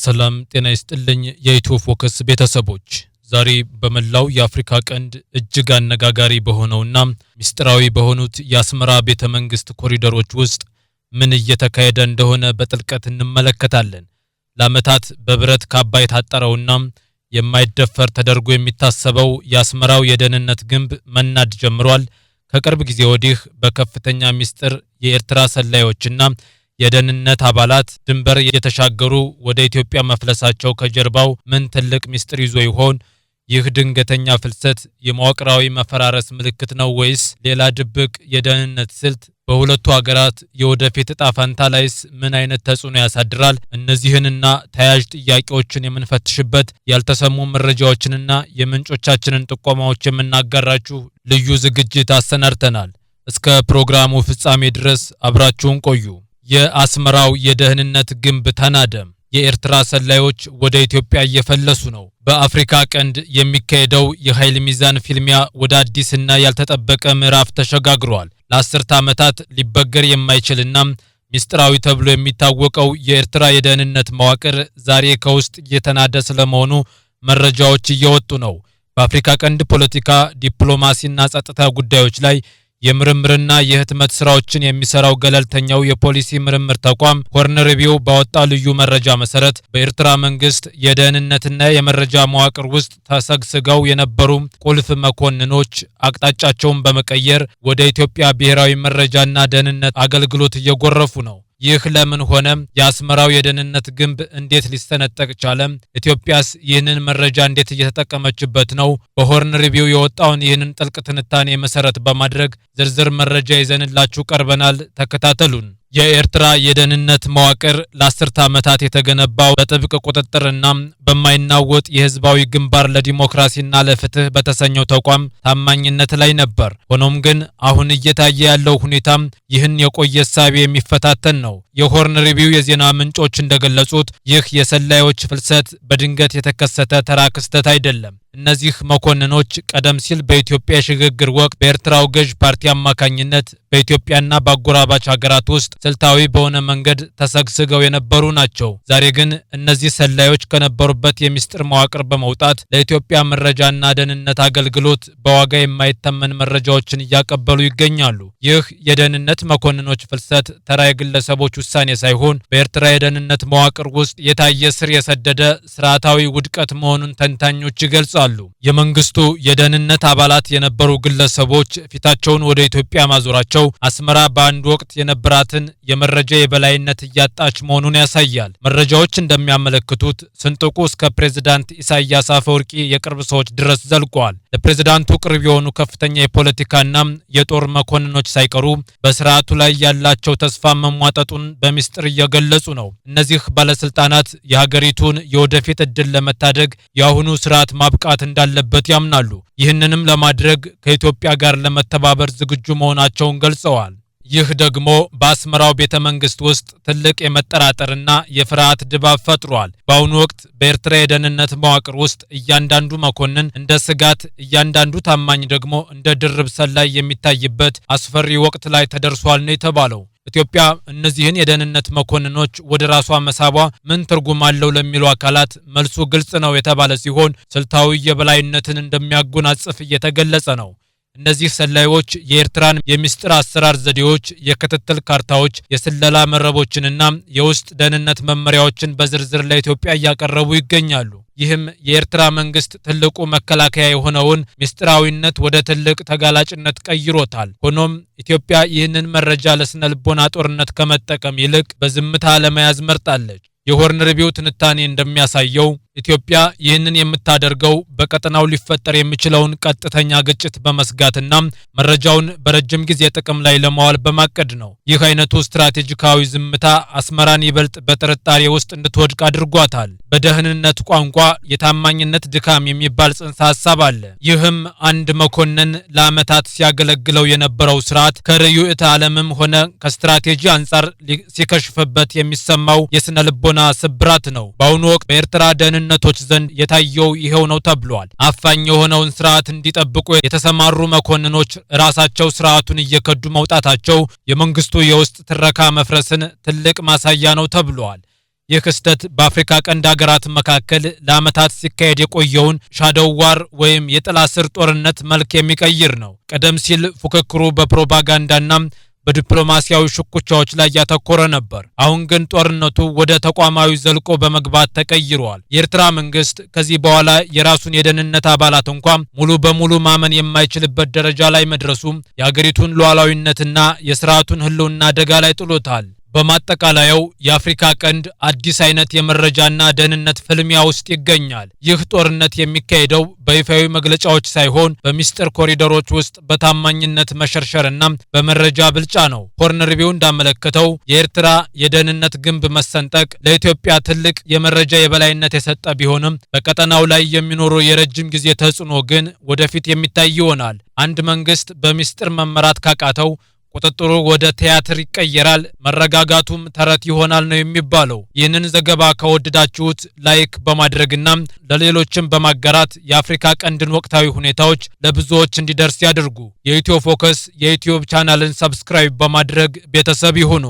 ሰላም ጤና ይስጥልኝ የኢትዮ ፎከስ ቤተሰቦች ዛሬ በመላው የአፍሪካ ቀንድ እጅግ አነጋጋሪ በሆነውና ሚስጥራዊ በሆኑት የአስመራ ቤተ መንግስት ኮሪደሮች ውስጥ ምን እየተካሄደ እንደሆነ በጥልቀት እንመለከታለን። ለዓመታት በብረት ካባ የታጠረውና የማይደፈር ተደርጎ የሚታሰበው የአስመራው የደህንነት ግንብ መናድ ጀምሯል። ከቅርብ ጊዜ ወዲህ በከፍተኛ ሚስጥር የኤርትራ ሰላዮችና የደህንነት አባላት ድንበር የተሻገሩ ወደ ኢትዮጵያ መፍለሳቸው ከጀርባው ምን ትልቅ ሚስጥር ይዞ ይሆን? ይህ ድንገተኛ ፍልሰት የመዋቅራዊ መፈራረስ ምልክት ነው ወይስ ሌላ ድብቅ የደህንነት ስልት? በሁለቱ ሀገራት የወደፊት ዕጣ ፈንታ ላይስ ምን አይነት ተጽዕኖ ያሳድራል? እነዚህንና ተያያዥ ጥያቄዎችን የምንፈትሽበት ያልተሰሙ መረጃዎችንና የምንጮቻችንን ጥቆማዎች የምናጋራችሁ ልዩ ዝግጅት አሰናድተናል። እስከ ፕሮግራሙ ፍጻሜ ድረስ አብራችሁን ቆዩ። የአስመራው የደህንነት ግንብ ተናደ። የኤርትራ ሰላዮች ወደ ኢትዮጵያ እየፈለሱ ነው። በአፍሪካ ቀንድ የሚካሄደው የኃይል ሚዛን ፊልሚያ ወደ አዲስና ያልተጠበቀ ምዕራፍ ተሸጋግሯል። ለአስርተ ዓመታት ሊበገር የማይችልና ሚስጥራዊ ተብሎ የሚታወቀው የኤርትራ የደህንነት መዋቅር ዛሬ ከውስጥ እየተናደ ስለመሆኑ መረጃዎች እየወጡ ነው። በአፍሪካ ቀንድ ፖለቲካ፣ ዲፕሎማሲና ጸጥታ ጉዳዮች ላይ የምርምርና የህትመት ስራዎችን የሚሰራው ገለልተኛው የፖሊሲ ምርምር ተቋም ሆርን ሪቪው ባወጣው ልዩ መረጃ መሰረት በኤርትራ መንግስት የደህንነትና የመረጃ መዋቅር ውስጥ ተሰግስገው የነበሩ ቁልፍ መኮንኖች አቅጣጫቸውን በመቀየር ወደ ኢትዮጵያ ብሔራዊ መረጃና ደህንነት አገልግሎት እየጎረፉ ነው። ይህ ለምን ሆነ? የአስመራው የደህንነት ግንብ እንዴት ሊሰነጠቅ ቻለ? ኢትዮጵያስ ይህንን መረጃ እንዴት እየተጠቀመችበት ነው? በሆርን ሪቪው የወጣውን ይህንን ጥልቅ ትንታኔ መሰረት በማድረግ ዝርዝር መረጃ ይዘንላችሁ ቀርበናል። ተከታተሉን። የኤርትራ የደህንነት መዋቅር ለአስርተ ዓመታት የተገነባው በጥብቅ ቁጥጥርና በማይናወጥ የህዝባዊ ግንባር ለዲሞክራሲና ለፍትህ በተሰኘው ተቋም ታማኝነት ላይ ነበር። ሆኖም ግን አሁን እየታየ ያለው ሁኔታ ይህን የቆየ እሳቤ የሚፈታተን ነው። የሆርን ሪቪው የዜና ምንጮች እንደገለጹት ይህ የሰላዮች ፍልሰት በድንገት የተከሰተ ተራ ክስተት አይደለም። እነዚህ መኮንኖች ቀደም ሲል በኢትዮጵያ የሽግግር ወቅት በኤርትራው ገዥ ፓርቲ አማካኝነት በኢትዮጵያና በአጎራባች ሀገራት ውስጥ ስልታዊ በሆነ መንገድ ተሰግስገው የነበሩ ናቸው። ዛሬ ግን እነዚህ ሰላዮች ከነበሩበት የሚስጥር መዋቅር በመውጣት ለኢትዮጵያ መረጃና ደህንነት አገልግሎት በዋጋ የማይተመን መረጃዎችን እያቀበሉ ይገኛሉ። ይህ የደህንነት መኮንኖች ፍልሰት ተራ የግለሰቦች ውሳኔ ሳይሆን በኤርትራ የደህንነት መዋቅር ውስጥ የታየ ስር የሰደደ ስርዓታዊ ውድቀት መሆኑን ተንታኞች ይገልጻሉ። የመንግስቱ የደህንነት አባላት የነበሩ ግለሰቦች ፊታቸውን ወደ ኢትዮጵያ ማዞራቸው አስመራ በአንድ ወቅት የነበራትን የመረጃ የበላይነት እያጣች መሆኑን ያሳያል። መረጃዎች እንደሚያመለክቱት ስንጥቁ እስከ ፕሬዝዳንት ኢሳያስ አፈወርቂ የቅርብ ሰዎች ድረስ ዘልቋል። ለፕሬዝዳንቱ ቅርብ የሆኑ ከፍተኛ የፖለቲካና የጦር መኮንኖች ሳይቀሩ በስርዓቱ ላይ ያላቸው ተስፋ መሟጠጡን በሚስጥር እየገለጹ ነው። እነዚህ ባለስልጣናት የሀገሪቱን የወደፊት እድል ለመታደግ የአሁኑ ስርዓት ማብቃት እንዳለበት ያምናሉ። ይህንንም ለማድረግ ከኢትዮጵያ ጋር ለመተባበር ዝግጁ መሆናቸውን ገልጸዋል። ይህ ደግሞ በአስመራው ቤተ መንግስት ውስጥ ትልቅ የመጠራጠርና የፍርሃት ድባብ ፈጥሯል። በአሁኑ ወቅት በኤርትራ የደህንነት መዋቅር ውስጥ እያንዳንዱ መኮንን እንደ ስጋት፣ እያንዳንዱ ታማኝ ደግሞ እንደ ድርብ ሰላይ የሚታይበት አስፈሪ ወቅት ላይ ተደርሷል ነው የተባለው። ኢትዮጵያ እነዚህን የደህንነት መኮንኖች ወደ ራሷ መሳቧ ምን ትርጉም አለው ለሚሉ አካላት መልሱ ግልጽ ነው የተባለ ሲሆን ስልታዊ የበላይነትን እንደሚያጎናጽፍ እየተገለጸ ነው። እነዚህ ሰላዮች የኤርትራን የሚስጥር አሰራር ዘዴዎች፣ የክትትል ካርታዎች፣ የስለላ መረቦችንና የውስጥ ደህንነት መመሪያዎችን በዝርዝር ለኢትዮጵያ እያቀረቡ ይገኛሉ። ይህም የኤርትራ መንግስት ትልቁ መከላከያ የሆነውን ሚስጥራዊነት ወደ ትልቅ ተጋላጭነት ቀይሮታል። ሆኖም ኢትዮጵያ ይህንን መረጃ ለስነ ልቦና ጦርነት ከመጠቀም ይልቅ በዝምታ ለመያዝ መርጣለች። የሆርን ሪቪው ትንታኔ እንደሚያሳየው ኢትዮጵያ ይህንን የምታደርገው በቀጠናው ሊፈጠር የሚችለውን ቀጥተኛ ግጭት በመስጋትና መረጃውን በረጅም ጊዜ ጥቅም ላይ ለማዋል በማቀድ ነው። ይህ አይነቱ ስትራቴጂካዊ ዝምታ አስመራን ይበልጥ በጥርጣሬ ውስጥ እንድትወድቅ አድርጓታል። በደህንነት ቋንቋ የታማኝነት ድካም የሚባል ጽንሰ ሐሳብ አለ። ይህም አንድ መኮንን ለዓመታት ሲያገለግለው የነበረው ስርዓት ከርዕዮተ ዓለምም ሆነ ከስትራቴጂ አንጻር ሲከሽፍበት የሚሰማው የስነ ልቦና ስብራት ነው። በአሁኑ ወቅት በኤርትራ ደህንነቶች ዘንድ የታየው ይሄው ነው ተብሏል። አፋኝ የሆነውን ስርዓት እንዲጠብቁ የተሰማሩ መኮንኖች ራሳቸው ስርዓቱን እየከዱ መውጣታቸው የመንግስቱ የውስጥ ትረካ መፍረስን ትልቅ ማሳያ ነው ተብሏል። ይህ ክስተት በአፍሪካ ቀንድ ሀገራት መካከል ለዓመታት ሲካሄድ የቆየውን ሻዶው ዋር ወይም የጥላ ስር ጦርነት መልክ የሚቀይር ነው። ቀደም ሲል ፉክክሩ በፕሮፓጋንዳና በዲፕሎማሲያዊ ሽኩቻዎች ላይ ያተኮረ ነበር። አሁን ግን ጦርነቱ ወደ ተቋማዊ ዘልቆ በመግባት ተቀይሯል። የኤርትራ መንግስት ከዚህ በኋላ የራሱን የደህንነት አባላት እንኳን ሙሉ በሙሉ ማመን የማይችልበት ደረጃ ላይ መድረሱ የአገሪቱን ሉዓላዊነትና የስርዓቱን ህልውና አደጋ ላይ ጥሎታል። በማጠቃለያው የአፍሪካ ቀንድ አዲስ አይነት የመረጃና ደህንነት ፍልሚያ ውስጥ ይገኛል። ይህ ጦርነት የሚካሄደው በይፋዊ መግለጫዎች ሳይሆን በሚስጥር ኮሪደሮች ውስጥ በታማኝነት መሸርሸርና በመረጃ ብልጫ ነው። ሆርን ሪቪው እንዳመለከተው የኤርትራ የደህንነት ግንብ መሰንጠቅ ለኢትዮጵያ ትልቅ የመረጃ የበላይነት የሰጠ ቢሆንም በቀጠናው ላይ የሚኖሩ የረጅም ጊዜ ተጽዕኖ ግን ወደፊት የሚታይ ይሆናል። አንድ መንግስት በሚስጥር መመራት ካቃተው ቁጥጥሩ ወደ ቲያትር ይቀየራል፣ መረጋጋቱም ተረት ይሆናል ነው የሚባለው። ይህንን ዘገባ ከወደዳችሁት ላይክ በማድረግና ለሌሎችም በማጋራት የአፍሪካ ቀንድን ወቅታዊ ሁኔታዎች ለብዙዎች እንዲደርስ ያድርጉ። የኢትዮ ፎከስ የዩቲዩብ ቻናልን ሰብስክራይብ በማድረግ ቤተሰብ ይሁኑ።